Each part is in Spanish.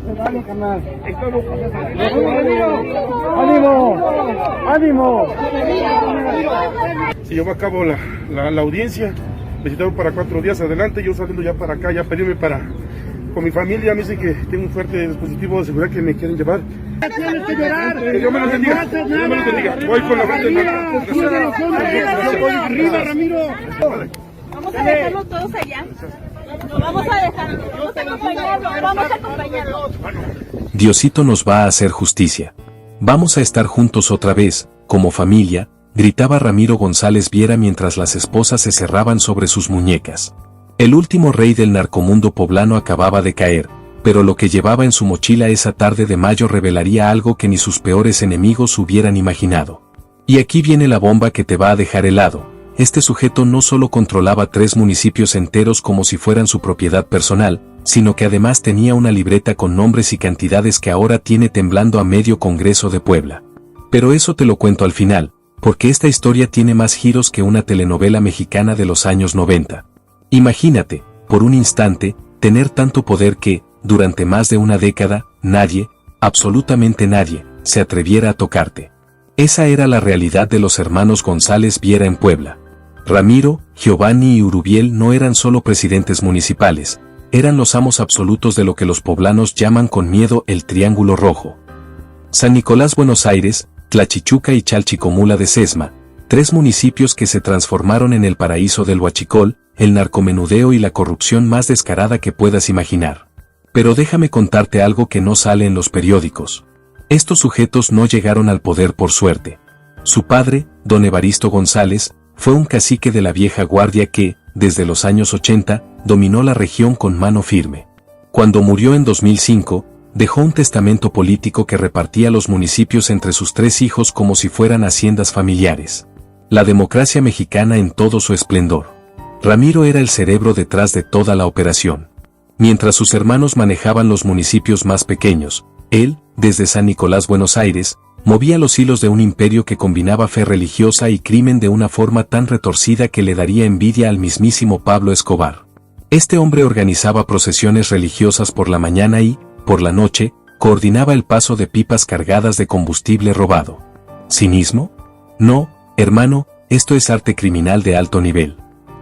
se vale, carnal. ¡Ánimo! ¡Ánimo! Se llevó a cabo la audiencia, me citaron para 4 días adelante, yo saliendo ya para acá, ya pedirme con mi familia, me dicen que tengo un fuerte dispositivo de seguridad que me quieren llevar. Tienes que llorar. Que Dios me lo bendiga, Dios me lo bendiga. Voy con la gente. Arriba, Ramiro. Vamos a dejarlo todos allá. Lo vamos a dejar. Vamos a acompañarlo. Diosito nos va a hacer justicia. Vamos a estar juntos otra vez, como familia, gritaba Ramiro González Viera mientras las esposas se cerraban sobre sus muñecas. El último rey del narcomundo poblano acababa de caer, pero lo que llevaba en su mochila esa tarde de mayo revelaría algo que ni sus peores enemigos hubieran imaginado. Y aquí viene la bomba que te va a dejar helado. Este sujeto no solo controlaba 3 municipios enteros como si fueran su propiedad personal, sino que además tenía una libreta con nombres y cantidades que ahora tiene temblando a medio Congreso de Puebla. Pero eso te lo cuento al final, porque esta historia tiene más giros que una telenovela mexicana de los años 90. Imagínate, por un instante, tener tanto poder que, durante más de una década, nadie, absolutamente nadie, se atreviera a tocarte. Esa era la realidad de los hermanos González Viera en Puebla. Ramiro, Giovanni y Urubiel no eran solo presidentes municipales, eran los amos absolutos de lo que los poblanos llaman con miedo el Triángulo Rojo. San Nicolás, Buenos Aires, Tlachichuca y Chalchicomula de Sesma, 3 municipios que se transformaron en el paraíso del huachicol, el narcomenudeo y la corrupción más descarada que puedas imaginar. Pero déjame contarte algo que no sale en los periódicos. Estos sujetos no llegaron al poder por suerte. Su padre, don Evaristo González, fue un cacique de la vieja guardia que, desde los años 80, dominó la región con mano firme. Cuando murió en 2005, dejó un testamento político que repartía los municipios entre sus 3 hijos como si fueran haciendas familiares. La democracia mexicana en todo su esplendor. Ramiro era el cerebro detrás de toda la operación. Mientras sus hermanos manejaban los municipios más pequeños, él, desde San Nicolás, Buenos Aires, movía los hilos de un imperio que combinaba fe religiosa y crimen de una forma tan retorcida que le daría envidia al mismísimo Pablo Escobar. Este hombre organizaba procesiones religiosas por la mañana y, por la noche, coordinaba el paso de pipas cargadas de combustible robado. ¿Cinismo? No, hermano, esto es arte criminal de alto nivel.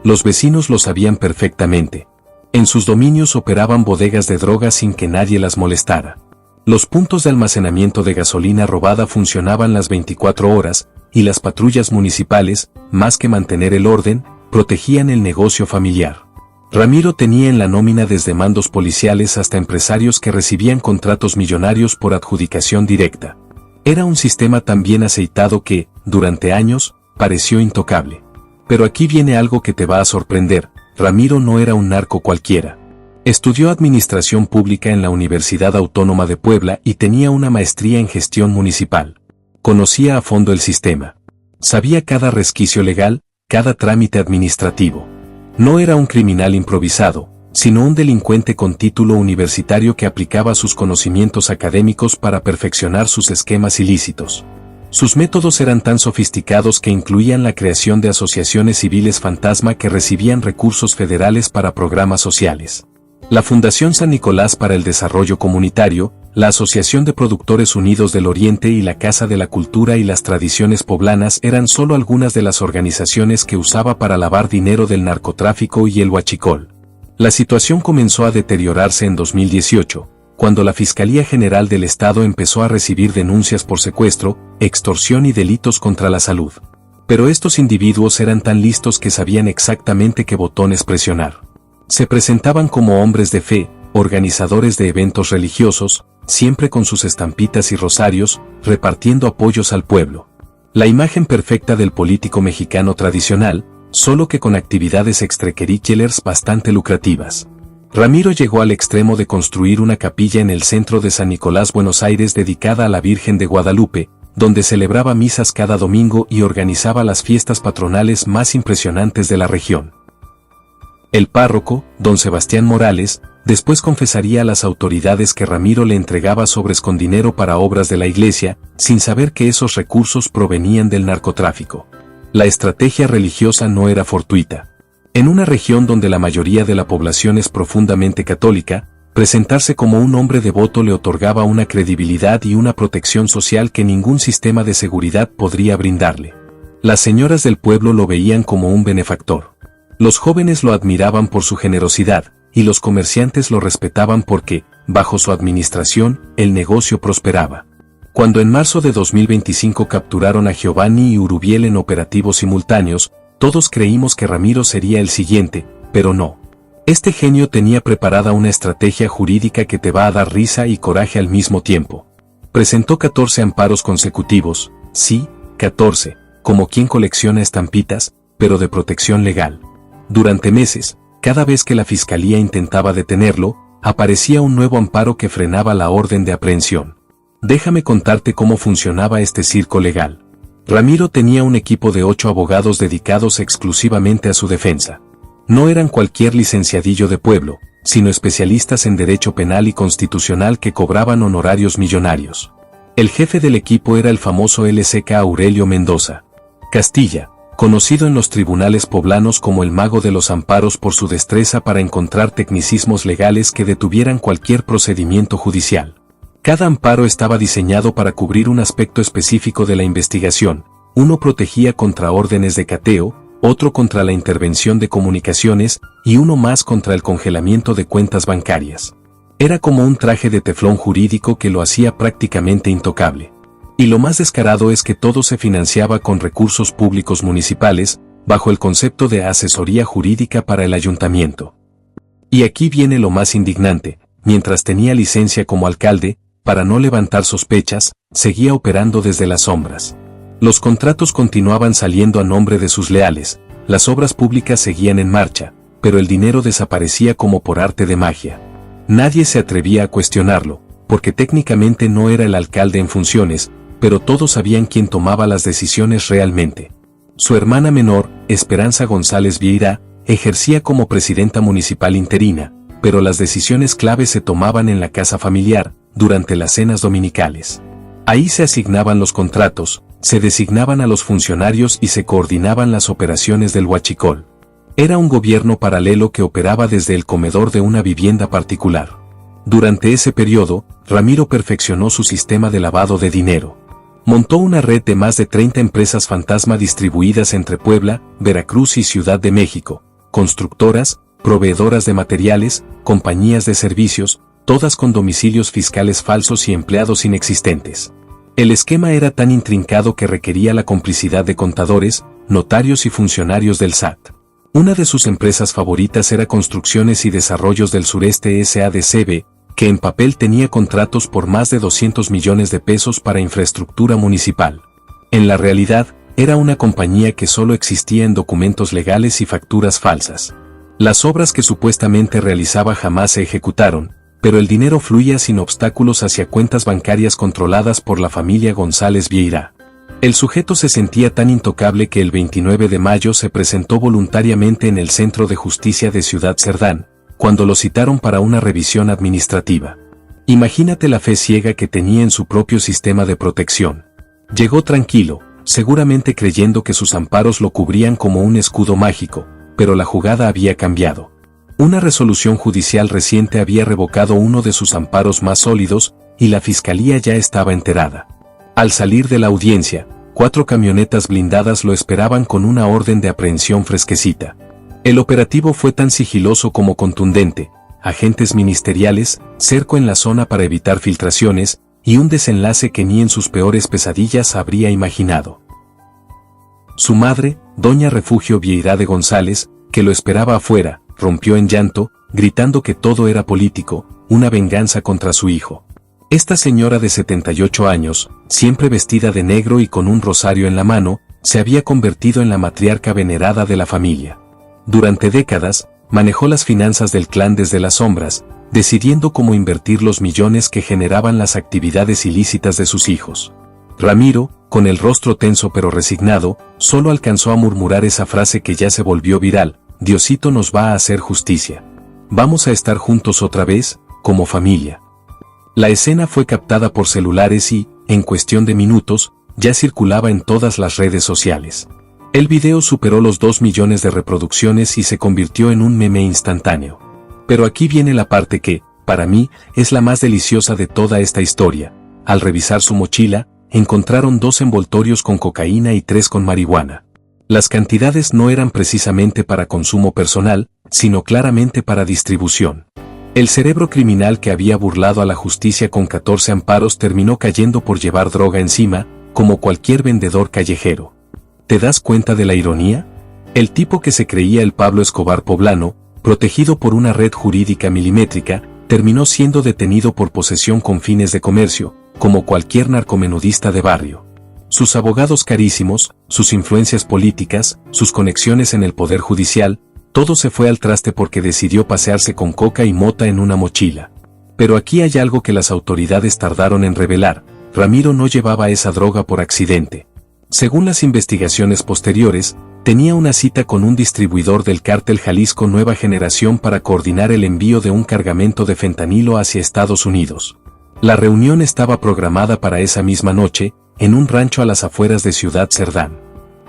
Los vecinos lo sabían perfectamente. En sus dominios operaban bodegas de drogas sin que nadie las molestara. Los puntos de almacenamiento de gasolina robada funcionaban las 24 horas, y las patrullas municipales, más que mantener el orden, protegían el negocio familiar. Ramiro tenía en la nómina desde mandos policiales hasta empresarios que recibían contratos millonarios por adjudicación directa. Era un sistema tan bien aceitado que, durante años, pareció intocable. Pero aquí viene algo que te va a sorprender, Ramiro no era un narco cualquiera. Estudió Administración Pública en la Universidad Autónoma de Puebla y tenía una maestría en gestión municipal. Conocía a fondo el sistema. Sabía cada resquicio legal, cada trámite administrativo. No era un criminal improvisado, sino un delincuente con título universitario que aplicaba sus conocimientos académicos para perfeccionar sus esquemas ilícitos. Sus métodos eran tan sofisticados que incluían la creación de asociaciones civiles fantasma que recibían recursos federales para programas sociales. La Fundación San Nicolás para el Desarrollo Comunitario, la Asociación de Productores Unidos del Oriente y la Casa de la Cultura y las Tradiciones Poblanas eran solo algunas de las organizaciones que usaba para lavar dinero del narcotráfico y el huachicol. La situación comenzó a deteriorarse en 2018, cuando la Fiscalía General del Estado empezó a recibir denuncias por secuestro, extorsión y delitos contra la salud. Pero estos individuos eran tan listos que sabían exactamente qué botones presionar. Se presentaban como hombres de fe, organizadores de eventos religiosos, siempre con sus estampitas y rosarios, repartiendo apoyos al pueblo. La imagen perfecta del político mexicano tradicional, solo que con actividades extracurriculares bastante lucrativas. Ramiro llegó al extremo de construir una capilla en el centro de San Nicolás, Buenos Aires dedicada a la Virgen de Guadalupe, donde celebraba misas cada domingo y organizaba las fiestas patronales más impresionantes de la región. El párroco, don Sebastián Morales, después confesaría a las autoridades que Ramiro le entregaba sobres con dinero para obras de la iglesia, sin saber que esos recursos provenían del narcotráfico. La estrategia religiosa no era fortuita. En una región donde la mayoría de la población es profundamente católica, Presentarse como un hombre devoto le otorgaba una credibilidad y una protección social que ningún sistema de seguridad podría brindarle. Las señoras del pueblo lo veían como un benefactor. Los jóvenes lo admiraban por su generosidad, y los comerciantes lo respetaban porque, bajo su administración, el negocio prosperaba. Cuando en marzo de 2025 capturaron a Giovanni y Urubiel en operativos simultáneos, todos creímos que Ramiro sería el siguiente, pero no. Este genio tenía preparada una estrategia jurídica que te va a dar risa y coraje al mismo tiempo. Presentó 14 amparos consecutivos, sí, 14, como quien colecciona estampitas, pero de protección legal. Durante meses, cada vez que la fiscalía intentaba detenerlo, aparecía un nuevo amparo que frenaba la orden de aprehensión. Déjame contarte cómo funcionaba este circo legal. Ramiro tenía un equipo de 8 abogados dedicados exclusivamente a su defensa. No eran cualquier licenciadillo de pueblo, sino especialistas en derecho penal y constitucional que cobraban honorarios millonarios. El jefe del equipo era el famoso LCK Aurelio Mendoza Castilla, conocido en los tribunales poblanos como el mago de los amparos por su destreza para encontrar tecnicismos legales que detuvieran cualquier procedimiento judicial. Cada amparo estaba diseñado para cubrir un aspecto específico de la investigación. Uno protegía contra órdenes de cateo, otro contra la intervención de comunicaciones, y uno más contra el congelamiento de cuentas bancarias. Era como un traje de teflón jurídico que lo hacía prácticamente intocable. Y lo más descarado es que todo se financiaba con recursos públicos municipales, bajo el concepto de asesoría jurídica para el ayuntamiento. Y aquí viene lo más indignante: mientras tenía licencia como alcalde, para no levantar sospechas, seguía operando desde las sombras. Los contratos continuaban saliendo a nombre de sus leales, las obras públicas seguían en marcha, pero el dinero desaparecía como por arte de magia. Nadie se atrevía a cuestionarlo, porque técnicamente no era el alcalde en funciones, pero todos sabían quién tomaba las decisiones realmente. Su hermana menor, Esperanza González Vieira, ejercía como presidenta municipal interina, pero las decisiones clave se tomaban en la casa familiar, durante las cenas dominicales. Ahí se asignaban los contratos, se designaban a los funcionarios y se coordinaban las operaciones del huachicol. Era un gobierno paralelo que operaba desde el comedor de una vivienda particular. Durante ese periodo, Ramiro perfeccionó su sistema de lavado de dinero. Montó una red de más de 30 empresas fantasma distribuidas entre Puebla, Veracruz y Ciudad de México, constructoras, proveedoras de materiales, compañías de servicios, todas con domicilios fiscales falsos y empleados inexistentes. El esquema era tan intrincado que requería la complicidad de contadores, notarios y funcionarios del SAT. Una de sus empresas favoritas era Construcciones y Desarrollos del Sureste SADCB, que en papel tenía contratos por más de 200 millones de pesos para infraestructura municipal. En la realidad, era una compañía que solo existía en documentos legales y facturas falsas. Las obras que supuestamente realizaba jamás se ejecutaron, pero el dinero fluía sin obstáculos hacia cuentas bancarias controladas por la familia González Vieira. El sujeto se sentía tan intocable que el 29 de mayo se presentó voluntariamente en el Centro de Justicia de Ciudad Cerdán, cuando lo citaron para una revisión administrativa. Imagínate la fe ciega que tenía en su propio sistema de protección. Llegó tranquilo, seguramente creyendo que sus amparos lo cubrían como un escudo mágico, pero la jugada había cambiado. Una resolución judicial reciente había revocado uno de sus amparos más sólidos, y la fiscalía ya estaba enterada. Al salir de la audiencia, 4 camionetas blindadas lo esperaban con una orden de aprehensión fresquecita. El operativo fue tan sigiloso como contundente: agentes ministeriales, cerco en la zona para evitar filtraciones, y un desenlace que ni en sus peores pesadillas habría imaginado. Su madre, doña Refugio Vieira de González, que lo esperaba afuera, rompió en llanto, gritando que todo era político, una venganza contra su hijo. Esta señora de 78 años, siempre vestida de negro y con un rosario en la mano, se había convertido en la matriarca venerada de la familia. Durante décadas, manejó las finanzas del clan desde las sombras, decidiendo cómo invertir los millones que generaban las actividades ilícitas de sus hijos. Ramiro, con el rostro tenso pero resignado, solo alcanzó a murmurar esa frase que ya se volvió viral: Diosito nos va a hacer justicia. Vamos a estar juntos otra vez, como familia. La escena fue captada por celulares y, en cuestión de minutos, ya circulaba en todas las redes sociales. El video superó los 2 millones de reproducciones y se convirtió en un meme instantáneo. Pero aquí viene la parte que, para mí, es la más deliciosa de toda esta historia. Al revisar su mochila, encontraron 2 envoltorios con cocaína y 3 con marihuana. Las cantidades no eran precisamente para consumo personal, sino claramente para distribución. El cerebro criminal que había burlado a la justicia con 14 amparos terminó cayendo por llevar droga encima, como cualquier vendedor callejero. ¿Te das cuenta de la ironía? El tipo que se creía el Pablo Escobar poblano, protegido por una red jurídica milimétrica, terminó siendo detenido por posesión con fines de comercio, como cualquier narcomenudista de barrio. Sus abogados carísimos, sus influencias políticas, sus conexiones en el poder judicial, todo se fue al traste porque decidió pasearse con coca y mota en una mochila. Pero aquí hay algo que las autoridades tardaron en revelar: Ramiro no llevaba esa droga por accidente. Según las investigaciones posteriores, tenía una cita con un distribuidor del cártel Jalisco Nueva Generación para coordinar el envío de un cargamento de fentanilo hacia Estados Unidos. La reunión estaba programada para esa misma noche, en un rancho a las afueras de Ciudad Cerdán.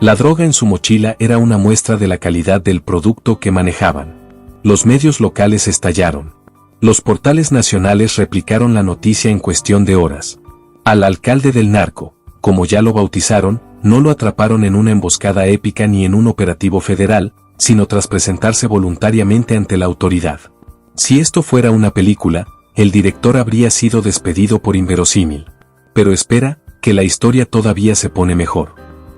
La droga en su mochila era una muestra de la calidad del producto que manejaban. Los medios locales estallaron. Los portales nacionales replicaron la noticia en cuestión de horas. Al alcalde del narco, como ya lo bautizaron, no lo atraparon en una emboscada épica ni en un operativo federal, sino tras presentarse voluntariamente ante la autoridad. Si esto fuera una película, el director habría sido despedido por inverosímil. Pero espera, que la historia todavía se pone mejor.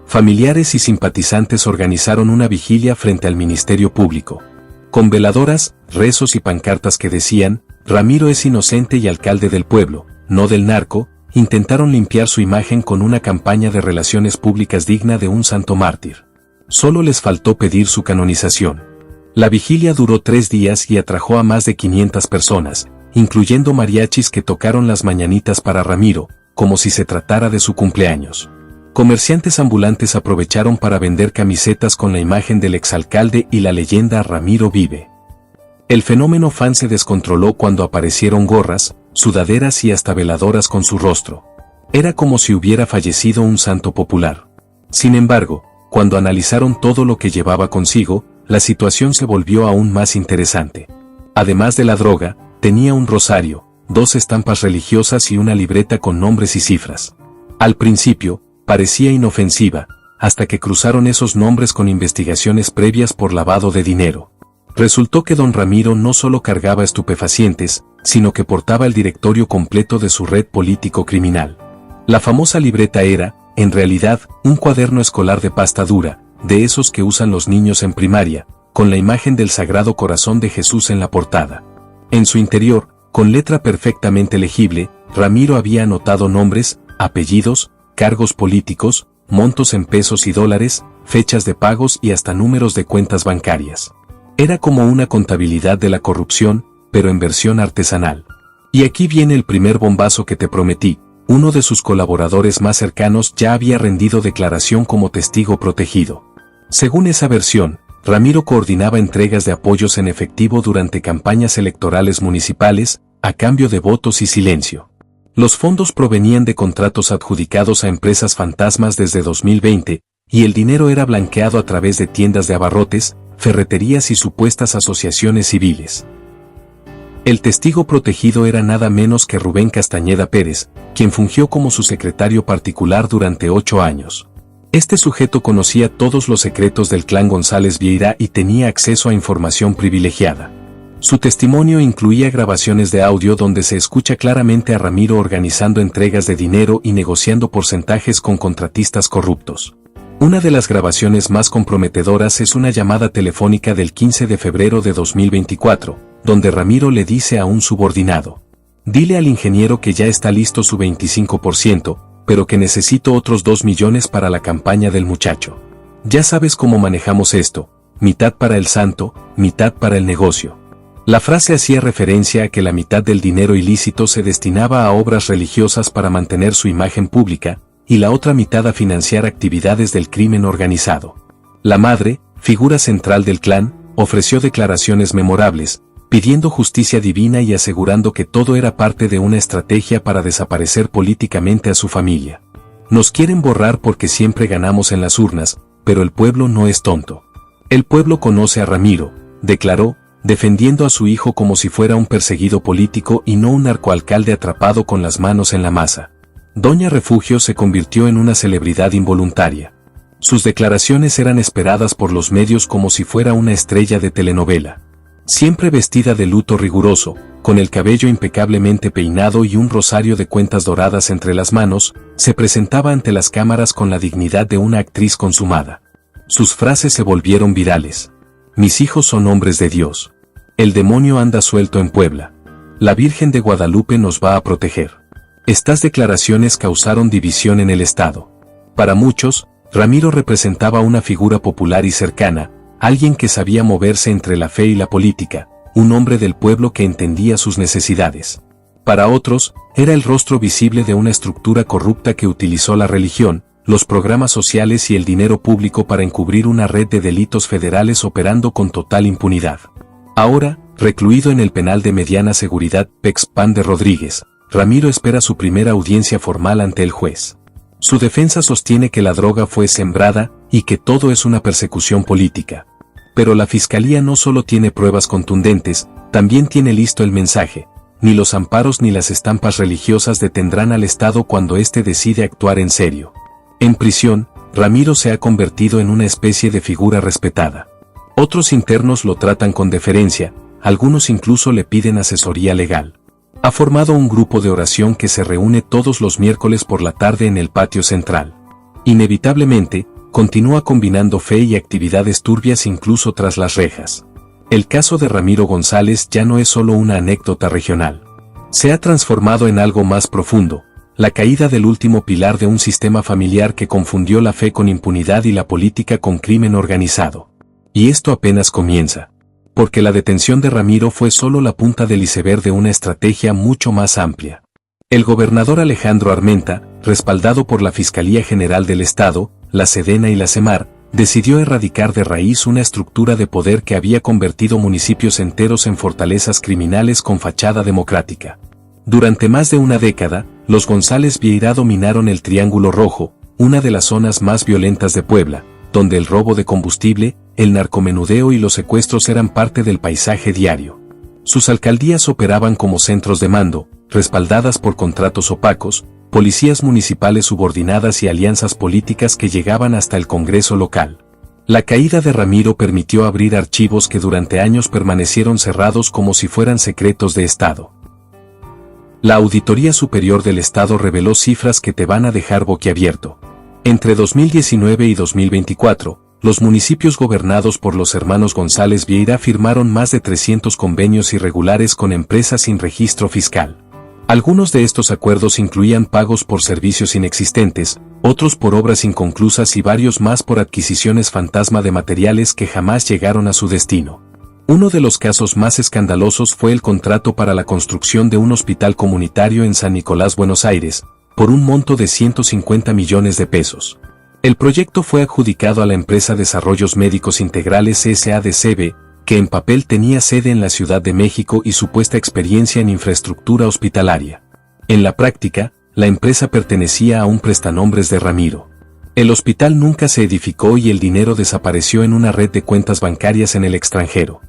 Familiares y simpatizantes organizaron una vigilia frente al Ministerio Público. Con veladoras, rezos y pancartas que decían: Ramiro es inocente y alcalde del pueblo, no del narco, intentaron limpiar su imagen con una campaña de relaciones públicas digna de un santo mártir. Solo les faltó pedir su canonización. La vigilia duró 3 días y atrajo a más de 500 personas, incluyendo mariachis que tocaron las mañanitas para Ramiro, como si se tratara de su cumpleaños. Comerciantes ambulantes aprovecharon para vender camisetas con la imagen del exalcalde y la leyenda Ramiro vive. El fenómeno fan se descontroló cuando aparecieron gorras, sudaderas y hasta veladoras con su rostro. Era como si hubiera fallecido un santo popular. Sin embargo, cuando analizaron todo lo que llevaba consigo, la situación se volvió aún más interesante. Además de la droga, tenía un rosario, 2 estampas religiosas y una libreta con nombres y cifras. Al principio, parecía inofensiva, hasta que cruzaron esos nombres con investigaciones previas por lavado de dinero. Resultó que don Ramiro no solo cargaba estupefacientes, sino que portaba el directorio completo de su red político-criminal. La famosa libreta era, en realidad, un cuaderno escolar de pasta dura, de esos que usan los niños en primaria, con la imagen del Sagrado Corazón de Jesús en la portada. En su interior, con letra perfectamente legible, Ramiro había anotado nombres, apellidos, cargos políticos, montos en pesos y dólares, fechas de pagos y hasta números de cuentas bancarias. Era como una contabilidad de la corrupción, pero en versión artesanal. Y aquí viene el primer bombazo que te prometí: uno de sus colaboradores más cercanos ya había rendido declaración como testigo protegido. Según esa versión, Ramiro coordinaba entregas de apoyos en efectivo durante campañas electorales municipales, a cambio de votos y silencio. Los fondos provenían de contratos adjudicados a empresas fantasmas desde 2020, y el dinero era blanqueado a través de tiendas de abarrotes, ferreterías y supuestas asociaciones civiles. El testigo protegido era nada menos que Rubén Castañeda Pérez, quien fungió como su secretario particular durante 8 años. Este sujeto conocía todos los secretos del clan González Vieira y tenía acceso a información privilegiada. Su testimonio incluía grabaciones de audio donde se escucha claramente a Ramiro organizando entregas de dinero y negociando porcentajes con contratistas corruptos. Una de las grabaciones más comprometedoras es una llamada telefónica del 15 de febrero de 2024, donde Ramiro le dice a un subordinado: dile al ingeniero que ya está listo su 25%, pero que necesito otros 2 millones para la campaña del muchacho. Ya sabes cómo manejamos esto, mitad para el santo, mitad para el negocio. La frase hacía referencia a que la mitad del dinero ilícito se destinaba a obras religiosas para mantener su imagen pública, y la otra mitad a financiar actividades del crimen organizado. La madre, figura central del clan, ofreció declaraciones memorables, pidiendo justicia divina y asegurando que todo era parte de una estrategia para desaparecer políticamente a su familia. Nos quieren borrar porque siempre ganamos en las urnas, pero el pueblo no es tonto. El pueblo conoce a Ramiro, declaró, defendiendo a su hijo como si fuera un perseguido político y no un narcoalcalde atrapado con las manos en la masa. Doña Refugio se convirtió en una celebridad involuntaria. Sus declaraciones eran esperadas por los medios como si fuera una estrella de telenovela. Siempre vestida de luto riguroso, con el cabello impecablemente peinado y un rosario de cuentas doradas entre las manos, se presentaba ante las cámaras con la dignidad de una actriz consumada. Sus frases se volvieron virales. Mis hijos son hombres de Dios. El demonio anda suelto en Puebla. La Virgen de Guadalupe nos va a proteger. Estas declaraciones causaron división en el Estado. Para muchos, Ramiro representaba una figura popular y cercana, alguien que sabía moverse entre la fe y la política, un hombre del pueblo que entendía sus necesidades. Para otros, era el rostro visible de una estructura corrupta que utilizó la religión, los programas sociales y el dinero público para encubrir una red de delitos federales operando con total impunidad. Ahora, recluido en el penal de mediana seguridad Pexpan de Rodríguez, Ramiro espera su primera audiencia formal ante el juez. Su defensa sostiene que la droga fue sembrada y que todo es una persecución política. Pero la fiscalía no solo tiene pruebas contundentes, también tiene listo el mensaje: ni los amparos ni las estampas religiosas detendrán al Estado cuando éste decide actuar en serio. En prisión, Ramiro se ha convertido en una especie de figura respetada. Otros internos lo tratan con deferencia, algunos incluso le piden asesoría legal. Ha formado un grupo de oración que se reúne todos los miércoles por la tarde en el patio central. Inevitablemente, continúa combinando fe y actividades turbias incluso tras las rejas. El caso de Ramiro González ya no es solo una anécdota regional. Se ha transformado en algo más profundo, la caída del último pilar de un sistema familiar que confundió la fe con impunidad y la política con crimen organizado. Y esto apenas comienza. Porque la detención de Ramiro fue solo la punta del iceberg de una estrategia mucho más amplia. El gobernador Alejandro Armenta, respaldado por la Fiscalía General del Estado, la Sedena y la Semar, decidió erradicar de raíz una estructura de poder que había convertido municipios enteros en fortalezas criminales con fachada democrática. Durante más de una década, los González Vieira dominaron el Triángulo Rojo, una de las zonas más violentas de Puebla, donde el robo de combustible, el narcomenudeo y los secuestros eran parte del paisaje diario. Sus alcaldías operaban como centros de mando, respaldadas por contratos opacos, policías municipales subordinadas y alianzas políticas que llegaban hasta el Congreso local. La caída de Ramiro permitió abrir archivos que durante años permanecieron cerrados como si fueran secretos de Estado. La Auditoría Superior del Estado reveló cifras que te van a dejar boquiabierto. Entre 2019 y 2024, los municipios gobernados por los hermanos González Vieira firmaron más de 300 convenios irregulares con empresas sin registro fiscal. Algunos de estos acuerdos incluían pagos por servicios inexistentes, otros por obras inconclusas y varios más por adquisiciones fantasma de materiales que jamás llegaron a su destino. Uno de los casos más escandalosos fue el contrato para la construcción de un hospital comunitario en San Nicolás, Buenos Aires, por un monto de 150 millones de pesos. El proyecto fue adjudicado a la empresa Desarrollos Médicos Integrales S.A.D.C.B., que en papel tenía sede en la Ciudad de México y supuesta experiencia en infraestructura hospitalaria. En la práctica, la empresa pertenecía a un prestanombres de Ramiro. El hospital nunca se edificó y el dinero desapareció en una red de cuentas bancarias en el extranjero.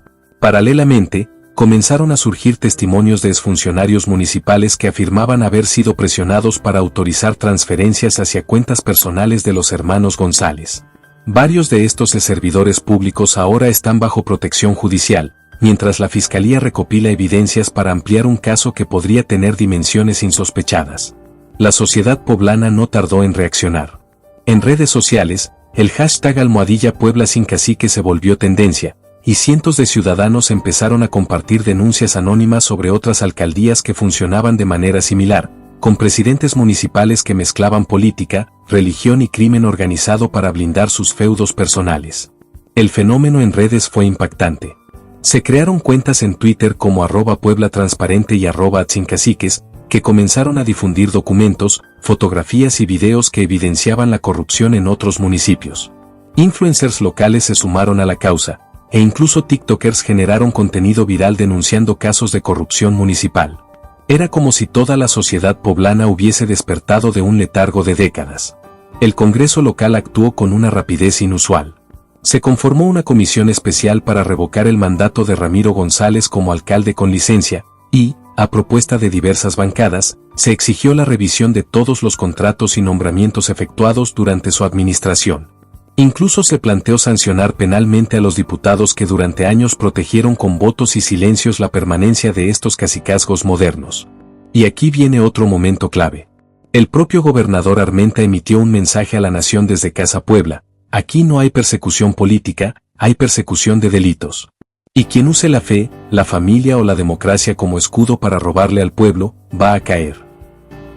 Paralelamente, comenzaron a surgir testimonios de exfuncionarios municipales que afirmaban haber sido presionados para autorizar transferencias hacia cuentas personales de los hermanos González. Varios de estos servidores públicos ahora están bajo protección judicial, mientras la Fiscalía recopila evidencias para ampliar un caso que podría tener dimensiones insospechadas. La sociedad poblana no tardó en reaccionar. En redes sociales, el hashtag #Puebla sin cacique se volvió tendencia, y cientos de ciudadanos empezaron a compartir denuncias anónimas sobre otras alcaldías que funcionaban de manera similar, con presidentes municipales que mezclaban política, religión y crimen organizado para blindar sus feudos personales. El fenómeno en redes fue impactante. Se crearon cuentas en Twitter como @Puebla Transparente y @Atsincaciques, que comenzaron a difundir documentos, fotografías y videos que evidenciaban la corrupción en otros municipios. Influencers locales se sumaron a la causa, e incluso TikTokers generaron contenido viral denunciando casos de corrupción municipal. Era como si toda la sociedad poblana hubiese despertado de un letargo de décadas. El Congreso local actuó con una rapidez inusual. Se conformó una comisión especial para revocar el mandato de Ramiro González como alcalde con licencia, y, a propuesta de diversas bancadas, se exigió la revisión de todos los contratos y nombramientos efectuados durante su administración. Incluso se planteó sancionar penalmente a los diputados que durante años protegieron con votos y silencios la permanencia de estos cacicazgos modernos. Y aquí viene otro momento clave. El propio gobernador Armenta emitió un mensaje a la nación desde Casa Puebla: aquí no hay persecución política, hay persecución de delitos. Y quien use la fe, la familia o la democracia como escudo para robarle al pueblo, va a caer.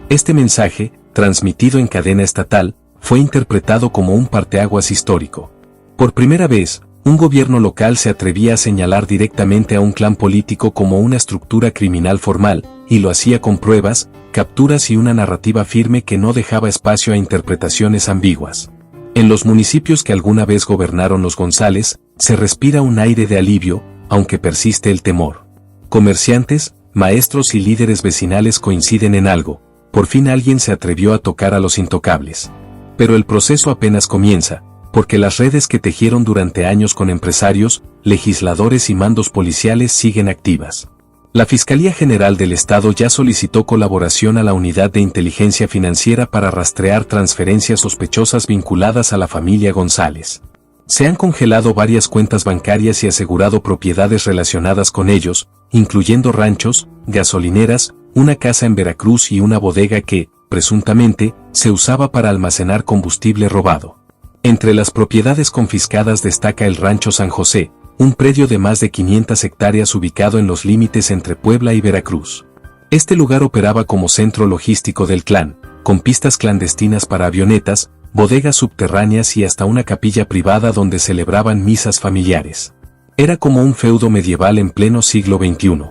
Este mensaje, transmitido en cadena estatal, fue interpretado como un parteaguas histórico. Por primera vez, un gobierno local se atrevía a señalar directamente a un clan político como una estructura criminal formal, y lo hacía con pruebas, capturas y una narrativa firme que no dejaba espacio a interpretaciones ambiguas. En los municipios que alguna vez gobernaron los González, se respira un aire de alivio, aunque persiste el temor. Comerciantes, maestros y líderes vecinales coinciden en algo: por fin alguien se atrevió a tocar a los intocables. Pero el proceso apenas comienza, porque las redes que tejieron durante años con empresarios, legisladores y mandos policiales siguen activas. La Fiscalía General del Estado ya solicitó colaboración a la Unidad de Inteligencia Financiera para rastrear transferencias sospechosas vinculadas a la familia González. Se han congelado varias cuentas bancarias y asegurado propiedades relacionadas con ellos, incluyendo ranchos, gasolineras, una casa en Veracruz y una bodega que, presuntamente, se usaba para almacenar combustible robado. Entre las propiedades confiscadas destaca el Rancho San José, un predio de más de 500 hectáreas ubicado en los límites entre Puebla y Veracruz. Este lugar operaba como centro logístico del clan, con pistas clandestinas para avionetas, bodegas subterráneas y hasta una capilla privada donde celebraban misas familiares. Era como un feudo medieval en pleno siglo XXI.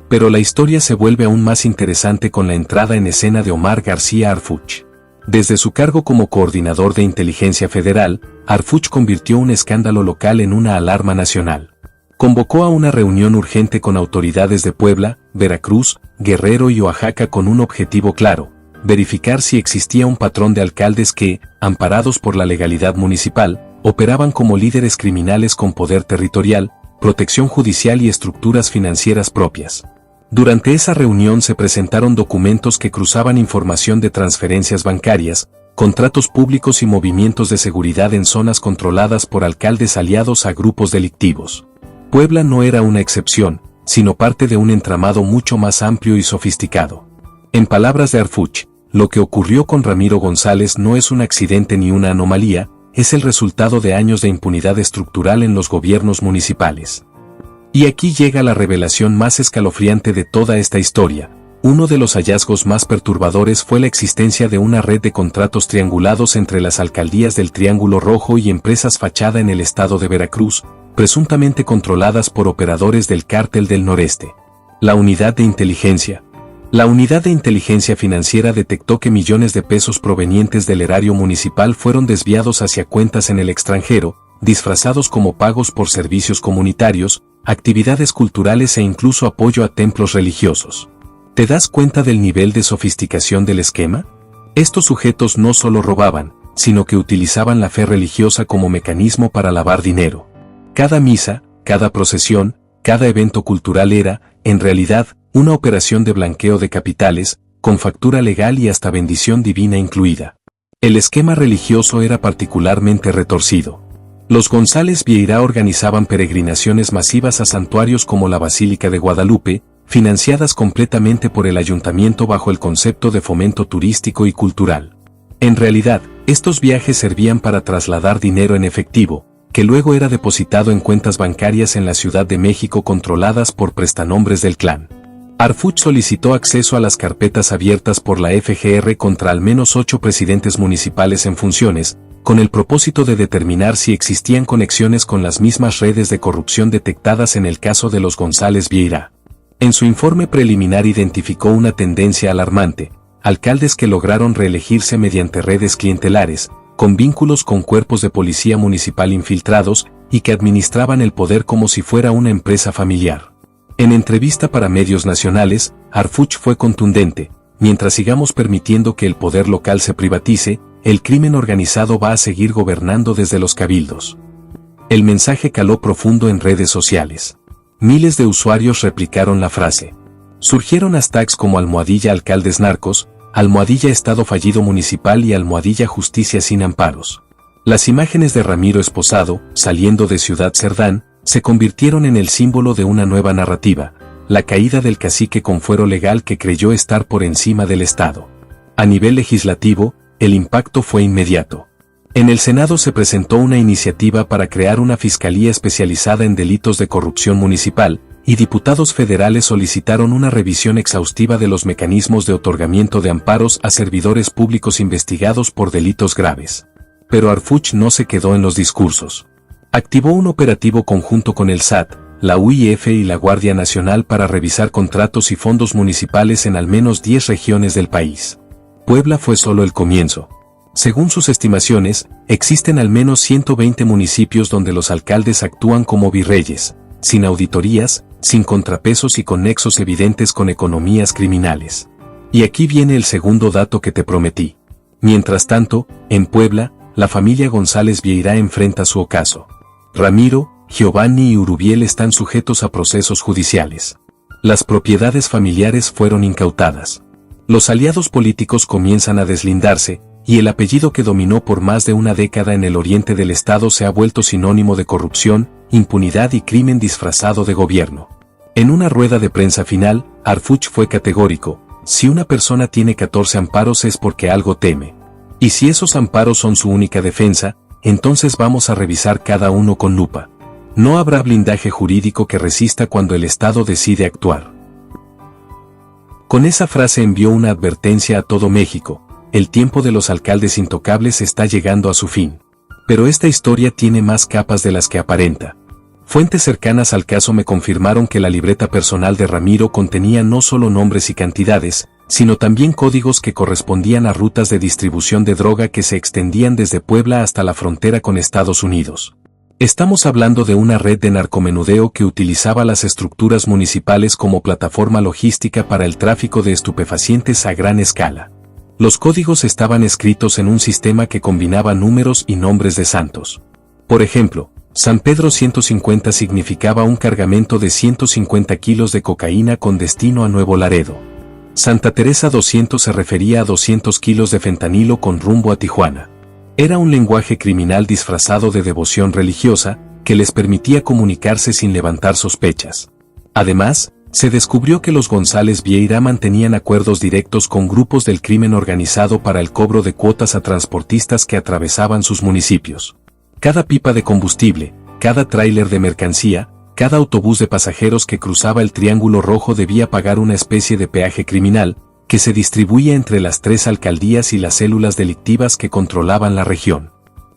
Pero la historia se vuelve aún más interesante con la entrada en escena de Omar García Harfuch. Desde su cargo como coordinador de inteligencia federal, Harfuch convirtió un escándalo local en una alarma nacional. Convocó a una reunión urgente con autoridades de Puebla, Veracruz, Guerrero y Oaxaca con un objetivo claro: verificar si existía un patrón de alcaldes que, amparados por la legalidad municipal, operaban como líderes criminales con poder territorial, protección judicial y estructuras financieras propias. Durante esa reunión se presentaron documentos que cruzaban información de transferencias bancarias, contratos públicos y movimientos de seguridad en zonas controladas por alcaldes aliados a grupos delictivos. Puebla no era una excepción, sino parte de un entramado mucho más amplio y sofisticado. En palabras de Harfuch, lo que ocurrió con Ramiro González no es un accidente ni una anomalía, es el resultado de años de impunidad estructural en los gobiernos municipales. Y aquí llega la revelación más escalofriante de toda esta historia. Uno de los hallazgos más perturbadores fue la existencia de una red de contratos triangulados entre las alcaldías del Triángulo Rojo y empresas fachada en el estado de Veracruz, presuntamente controladas por operadores del Cártel del Noreste. La Unidad de Inteligencia. La Unidad de Inteligencia Financiera detectó que millones de pesos provenientes del erario municipal fueron desviados hacia cuentas en el extranjero, disfrazados como pagos por servicios comunitarios, actividades culturales e incluso apoyo a templos religiosos. ¿Te das cuenta del nivel de sofisticación del esquema? Estos sujetos no solo robaban, sino que utilizaban la fe religiosa como mecanismo para lavar dinero. Cada misa, cada procesión, cada evento cultural era, en realidad, una operación de blanqueo de capitales, con factura legal y hasta bendición divina incluida. El esquema religioso era particularmente retorcido. Los González Vieira organizaban peregrinaciones masivas a santuarios como la Basílica de Guadalupe, financiadas completamente por el ayuntamiento bajo el concepto de fomento turístico y cultural. En realidad, estos viajes servían para trasladar dinero en efectivo, que luego era depositado en cuentas bancarias en la Ciudad de México controladas por prestanombres del clan. Harfuch solicitó acceso a las carpetas abiertas por la FGR contra al menos 8 presidentes municipales en funciones, con el propósito de determinar si existían conexiones con las mismas redes de corrupción detectadas en el caso de los González Vieira. En su informe preliminar identificó una tendencia alarmante: alcaldes que lograron reelegirse mediante redes clientelares, con vínculos con cuerpos de policía municipal infiltrados, y que administraban el poder como si fuera una empresa familiar. En entrevista para medios nacionales, Harfuch fue contundente: mientras sigamos permitiendo que el poder local se privatice, el crimen organizado va a seguir gobernando desde los cabildos. El mensaje caló profundo en redes sociales. Miles de usuarios replicaron la frase. Surgieron hashtags como #alcaldes narcos, #estado fallido municipal y #justicia sin amparos. Las imágenes de Ramiro esposado, saliendo de Ciudad Cerdán, se convirtieron en el símbolo de una nueva narrativa, la caída del cacique con fuero legal que creyó estar por encima del Estado. A nivel legislativo, el impacto fue inmediato. En el Senado se presentó una iniciativa para crear una fiscalía especializada en delitos de corrupción municipal, y diputados federales solicitaron una revisión exhaustiva de los mecanismos de otorgamiento de amparos a servidores públicos investigados por delitos graves. Pero Harfuch no se quedó en los discursos. Activó un operativo conjunto con el SAT, la UIF y la Guardia Nacional para revisar contratos y fondos municipales en al menos 10 regiones del país. Puebla fue solo el comienzo. Según sus estimaciones, existen al menos 120 municipios donde los alcaldes actúan como virreyes, sin auditorías, sin contrapesos y con nexos evidentes con economías criminales. Y aquí viene el segundo dato que te prometí. Mientras tanto, en Puebla, la familia González Vieira enfrenta su ocaso. Ramiro, Giovanni y Urubiel están sujetos a procesos judiciales. Las propiedades familiares fueron incautadas. Los aliados políticos comienzan a deslindarse, y el apellido que dominó por más de una década en el oriente del estado se ha vuelto sinónimo de corrupción, impunidad y crimen disfrazado de gobierno. En una rueda de prensa final, Harfuch fue categórico: si una persona tiene 14 amparos es porque algo teme. Y si esos amparos son su única defensa, entonces vamos a revisar cada uno con lupa. No habrá blindaje jurídico que resista cuando el Estado decide actuar. Con esa frase envió una advertencia a todo México: el tiempo de los alcaldes intocables está llegando a su fin. Pero esta historia tiene más capas de las que aparenta. Fuentes cercanas al caso me confirmaron que la libreta personal de Ramiro contenía no solo nombres y cantidades, sino también códigos que correspondían a rutas de distribución de droga que se extendían desde Puebla hasta la frontera con Estados Unidos. Estamos hablando de una red de narcomenudeo que utilizaba las estructuras municipales como plataforma logística para el tráfico de estupefacientes a gran escala. Los códigos estaban escritos en un sistema que combinaba números y nombres de santos. Por ejemplo, San Pedro 150 significaba un cargamento de 150 kilos de cocaína con destino a Nuevo Laredo. Santa Teresa 200 se refería a 200 kilos de fentanilo con rumbo a Tijuana. Era un lenguaje criminal disfrazado de devoción religiosa, que les permitía comunicarse sin levantar sospechas. Además, se descubrió que los González Vieira mantenían acuerdos directos con grupos del crimen organizado para el cobro de cuotas a transportistas que atravesaban sus municipios. Cada pipa de combustible, cada tráiler de mercancía, cada autobús de pasajeros que cruzaba el Triángulo Rojo debía pagar una especie de peaje criminal, que se distribuía entre las 3 alcaldías y las células delictivas que controlaban la región.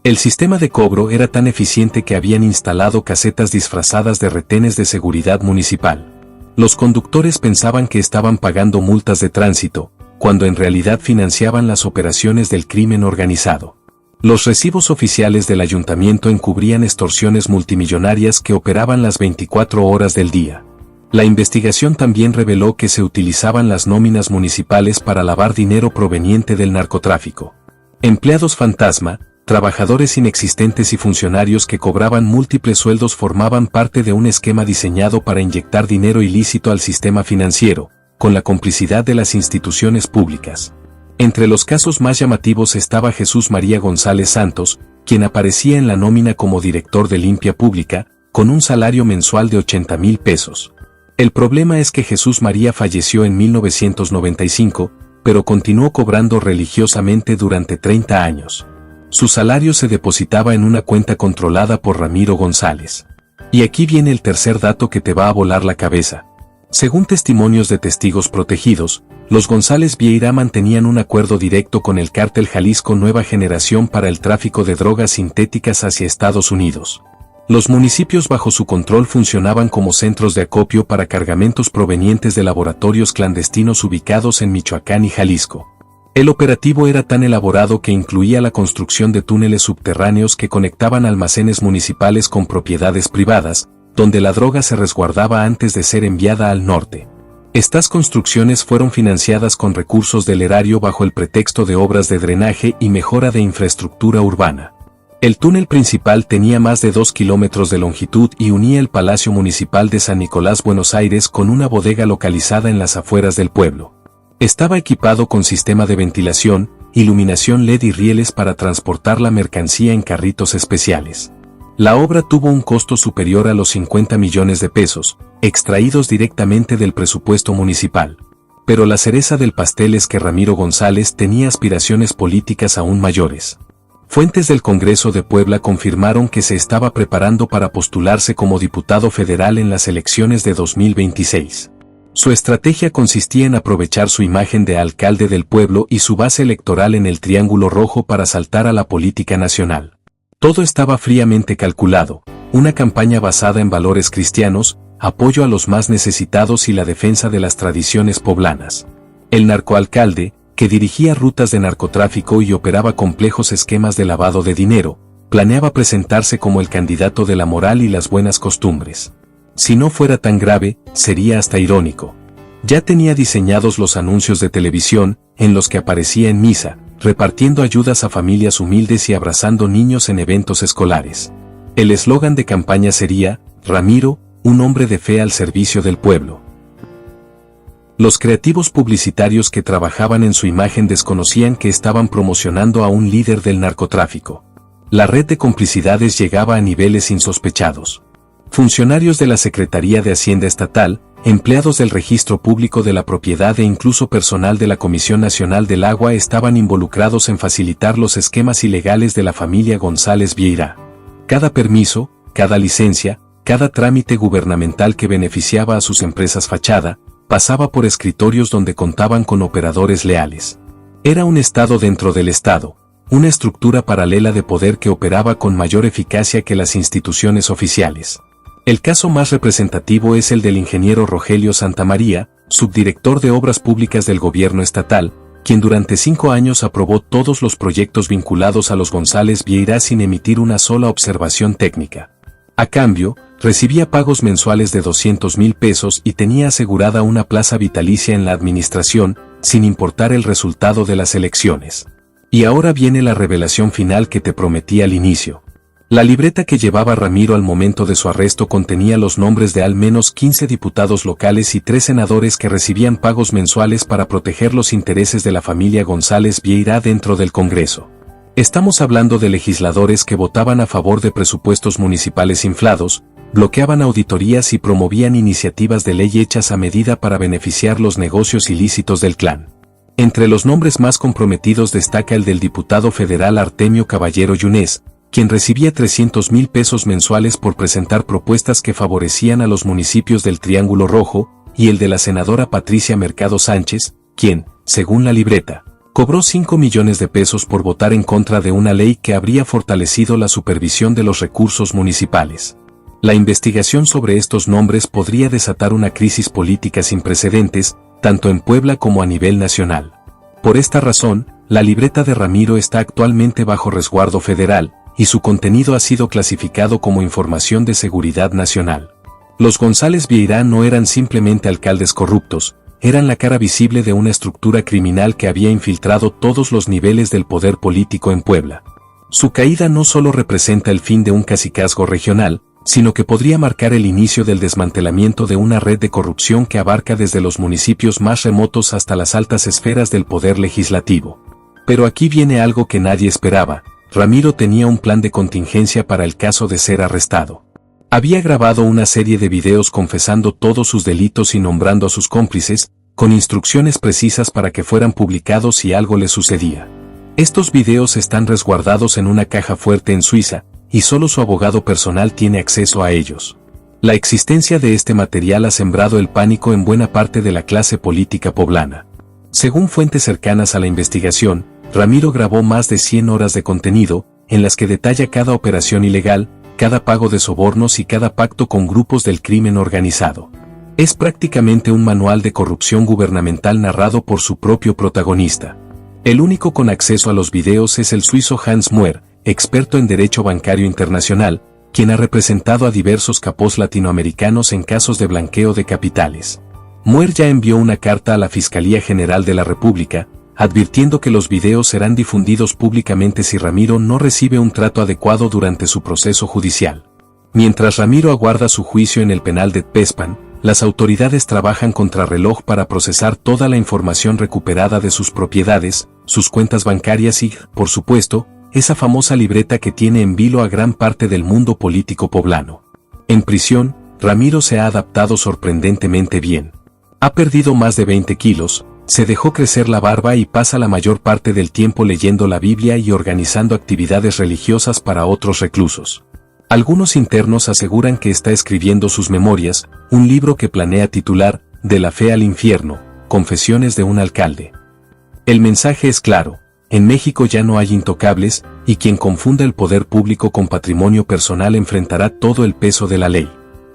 El sistema de cobro era tan eficiente que habían instalado casetas disfrazadas de retenes de seguridad municipal. Los conductores pensaban que estaban pagando multas de tránsito, cuando en realidad financiaban las operaciones del crimen organizado. Los recibos oficiales del ayuntamiento encubrían extorsiones multimillonarias que operaban las 24 horas del día. La investigación también reveló que se utilizaban las nóminas municipales para lavar dinero proveniente del narcotráfico. Empleados fantasma, trabajadores inexistentes y funcionarios que cobraban múltiples sueldos formaban parte de un esquema diseñado para inyectar dinero ilícito al sistema financiero, con la complicidad de las instituciones públicas. Entre los casos más llamativos estaba Jesús María González Santos, quien aparecía en la nómina como director de limpia pública, con un salario mensual de 80,000 pesos. El problema es que Jesús María falleció en 1995, pero continuó cobrando religiosamente durante 30 años. Su salario se depositaba en una cuenta controlada por Ramiro González. Y aquí viene el tercer dato que te va a volar la cabeza. Según testimonios de testigos protegidos, los González Vieira mantenían un acuerdo directo con el cártel Jalisco Nueva Generación para el tráfico de drogas sintéticas hacia Estados Unidos. Los municipios bajo su control funcionaban como centros de acopio para cargamentos provenientes de laboratorios clandestinos ubicados en Michoacán y Jalisco. El operativo era tan elaborado que incluía la construcción de túneles subterráneos que conectaban almacenes municipales con propiedades privadas, donde la droga se resguardaba antes de ser enviada al norte. Estas construcciones fueron financiadas con recursos del erario bajo el pretexto de obras de drenaje y mejora de infraestructura urbana. El túnel principal tenía más de 2 kilómetros de longitud y unía el Palacio Municipal de San Nicolás, Buenos Aires, con una bodega localizada en las afueras del pueblo. Estaba equipado con sistema de ventilación, iluminación LED y rieles para transportar la mercancía en carritos especiales. La obra tuvo un costo superior a los 50 millones de pesos, extraídos directamente del presupuesto municipal. Pero la cereza del pastel es que Ramiro González tenía aspiraciones políticas aún mayores. Fuentes del Congreso de Puebla confirmaron que se estaba preparando para postularse como diputado federal en las elecciones de 2026. Su estrategia consistía en aprovechar su imagen de alcalde del pueblo y su base electoral en el Triángulo Rojo para saltar a la política nacional. Todo estaba fríamente calculado, una campaña basada en valores cristianos, apoyo a los más necesitados y la defensa de las tradiciones poblanas. El narcoalcalde, que dirigía rutas de narcotráfico y operaba complejos esquemas de lavado de dinero, planeaba presentarse como el candidato de la moral y las buenas costumbres. Si no fuera tan grave, sería hasta irónico. Ya tenía diseñados los anuncios de televisión, en los que aparecía en misa, repartiendo ayudas a familias humildes y abrazando niños en eventos escolares. El eslogan de campaña sería, Ramiro, un hombre de fe al servicio del pueblo. Los creativos publicitarios que trabajaban en su imagen desconocían que estaban promocionando a un líder del narcotráfico. La red de complicidades llegaba a niveles insospechados. Funcionarios de la Secretaría de Hacienda Estatal, empleados del Registro Público de la Propiedad e incluso personal de la Comisión Nacional del Agua estaban involucrados en facilitar los esquemas ilegales de la familia González Vieira. Cada permiso, cada licencia, cada trámite gubernamental que beneficiaba a sus empresas fachada, pasaba por escritorios donde contaban con operadores leales. Era un Estado dentro del Estado, una estructura paralela de poder que operaba con mayor eficacia que las instituciones oficiales. El caso más representativo es el del ingeniero Rogelio Santamaría, subdirector de Obras Públicas del gobierno estatal, quien durante 5 años aprobó todos los proyectos vinculados a los González Vieira sin emitir una sola observación técnica. A cambio, recibía pagos mensuales de 200,000 pesos y tenía asegurada una plaza vitalicia en la administración, sin importar el resultado de las elecciones. Y ahora viene la revelación final que te prometí al inicio. La libreta que llevaba Ramiro al momento de su arresto contenía los nombres de al menos 15 diputados locales y 3 senadores que recibían pagos mensuales para proteger los intereses de la familia González Vieira dentro del Congreso. Estamos hablando de legisladores que votaban a favor de presupuestos municipales inflados, bloqueaban auditorías y promovían iniciativas de ley hechas a medida para beneficiar los negocios ilícitos del clan. Entre los nombres más comprometidos destaca el del diputado federal Artemio Caballero Yunés, quien recibía 300,000 pesos mensuales por presentar propuestas que favorecían a los municipios del Triángulo Rojo, y el de la senadora Patricia Mercado Sánchez, quien, según la libreta, cobró 5 millones de pesos por votar en contra de una ley que habría fortalecido la supervisión de los recursos municipales. La investigación sobre estos nombres podría desatar una crisis política sin precedentes, tanto en Puebla como a nivel nacional. Por esta razón, la libreta de Ramiro está actualmente bajo resguardo federal, y su contenido ha sido clasificado como información de seguridad nacional. Los González Vieira no eran simplemente alcaldes corruptos, eran la cara visible de una estructura criminal que había infiltrado todos los niveles del poder político en Puebla. Su caída no solo representa el fin de un cacicazgo regional, sino que podría marcar el inicio del desmantelamiento de una red de corrupción que abarca desde los municipios más remotos hasta las altas esferas del poder legislativo. Pero aquí viene algo que nadie esperaba. Ramiro tenía un plan de contingencia para el caso de ser arrestado. Había grabado una serie de videos confesando todos sus delitos y nombrando a sus cómplices, con instrucciones precisas para que fueran publicados si algo le sucedía. Estos videos están resguardados en una caja fuerte en Suiza, y solo su abogado personal tiene acceso a ellos. La existencia de este material ha sembrado el pánico en buena parte de la clase política poblana. Según fuentes cercanas a la investigación, Ramiro grabó más de 100 horas de contenido, en las que detalla cada operación ilegal, cada pago de sobornos y cada pacto con grupos del crimen organizado. Es prácticamente un manual de corrupción gubernamental narrado por su propio protagonista. El único con acceso a los videos es el suizo Hans Muer, experto en derecho bancario internacional, quien ha representado a diversos capos latinoamericanos en casos de blanqueo de capitales. Muer ya envió una carta a la Fiscalía General de la República, advirtiendo que los videos serán difundidos públicamente si Ramiro no recibe un trato adecuado durante su proceso judicial. Mientras Ramiro aguarda su juicio en el penal de Tepezpan, las autoridades trabajan contrarreloj para procesar toda la información recuperada de sus propiedades, sus cuentas bancarias y, por supuesto, esa famosa libreta que tiene en vilo a gran parte del mundo político poblano. En prisión, Ramiro se ha adaptado sorprendentemente bien. Ha perdido más de 20 kilos, se dejó crecer la barba y pasa la mayor parte del tiempo leyendo la Biblia y organizando actividades religiosas para otros reclusos. Algunos internos aseguran que está escribiendo sus memorias, un libro que planea titular De la fe al infierno, Confesiones de un alcalde. El mensaje es claro: en México ya no hay intocables, y quien confunda el poder público con patrimonio personal enfrentará todo el peso de la ley.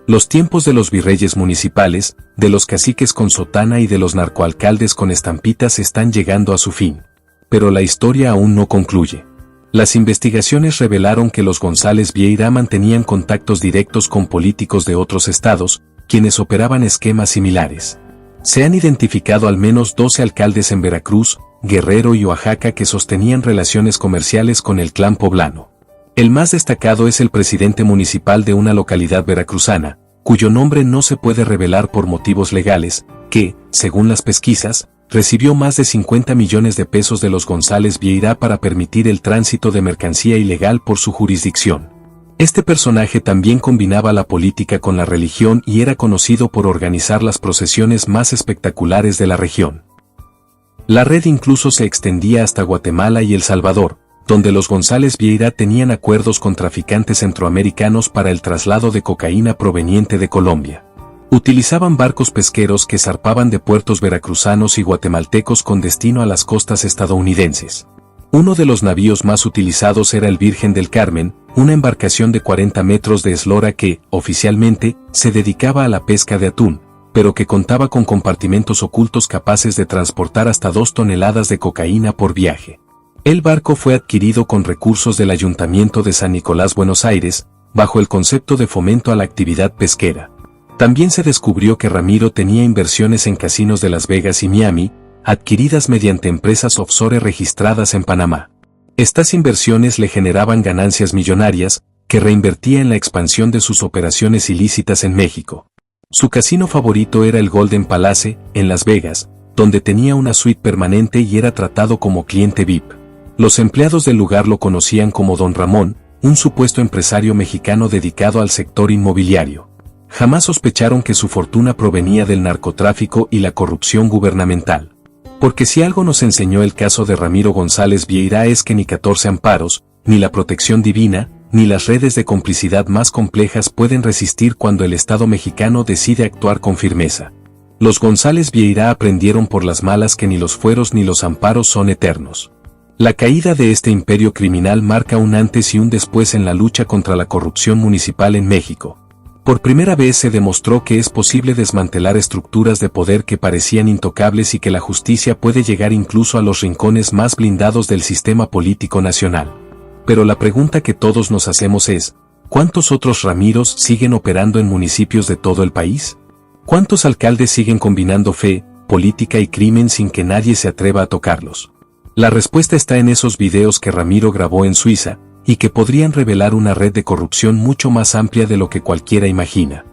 Los tiempos de los virreyes municipales, de los caciques con sotana y de los narcoalcaldes con estampitas están llegando a su fin. Pero la historia aún no concluye. Las investigaciones revelaron que los González Vieira mantenían contactos directos con políticos de otros estados, quienes operaban esquemas similares. Se han identificado al menos 12 alcaldes en Veracruz, Guerrero y Oaxaca que sostenían relaciones comerciales con el clan poblano. El más destacado es el presidente municipal de una localidad veracruzana, cuyo nombre no se puede revelar por motivos legales, que, según las pesquisas, recibió más de 50 millones de pesos de los González Vieira para permitir el tránsito de mercancía ilegal por su jurisdicción. Este personaje también combinaba la política con la religión y era conocido por organizar las procesiones más espectaculares de la región. La red incluso se extendía hasta Guatemala y El Salvador, donde los González Vieira tenían acuerdos con traficantes centroamericanos para el traslado de cocaína proveniente de Colombia. Utilizaban barcos pesqueros que zarpaban de puertos veracruzanos y guatemaltecos con destino a las costas estadounidenses. Uno de los navíos más utilizados era el Virgen del Carmen, una embarcación de 40 metros de eslora que, oficialmente, se dedicaba a la pesca de atún, pero que contaba con compartimentos ocultos capaces de transportar hasta 2 toneladas de cocaína por viaje. El barco fue adquirido con recursos del Ayuntamiento de San Nicolás, Buenos Aires, bajo el concepto de fomento a la actividad pesquera. También se descubrió que Ramiro tenía inversiones en casinos de Las Vegas y Miami, adquiridas mediante empresas offshore registradas en Panamá. Estas inversiones le generaban ganancias millonarias, que reinvertía en la expansión de sus operaciones ilícitas en México. Su casino favorito era el Golden Palace, en Las Vegas, donde tenía una suite permanente y era tratado como cliente VIP. Los empleados del lugar lo conocían como Don Ramón, un supuesto empresario mexicano dedicado al sector inmobiliario. Jamás sospecharon que su fortuna provenía del narcotráfico y la corrupción gubernamental. Porque si algo nos enseñó el caso de Ramiro González Vieira es que ni 14 amparos, ni la protección divina, ni las redes de complicidad más complejas pueden resistir cuando el Estado mexicano decide actuar con firmeza. Los González Vieira aprendieron por las malas que ni los fueros ni los amparos son eternos. La caída de este imperio criminal marca un antes y un después en la lucha contra la corrupción municipal en México. Por primera vez se demostró que es posible desmantelar estructuras de poder que parecían intocables y que la justicia puede llegar incluso a los rincones más blindados del sistema político nacional. Pero la pregunta que todos nos hacemos es, ¿cuántos otros Ramiros siguen operando en municipios de todo el país? ¿Cuántos alcaldes siguen combinando fe, política y crimen sin que nadie se atreva a tocarlos? La respuesta está en esos videos que Ramiro grabó en Suiza, y que podrían revelar una red de corrupción mucho más amplia de lo que cualquiera imagina.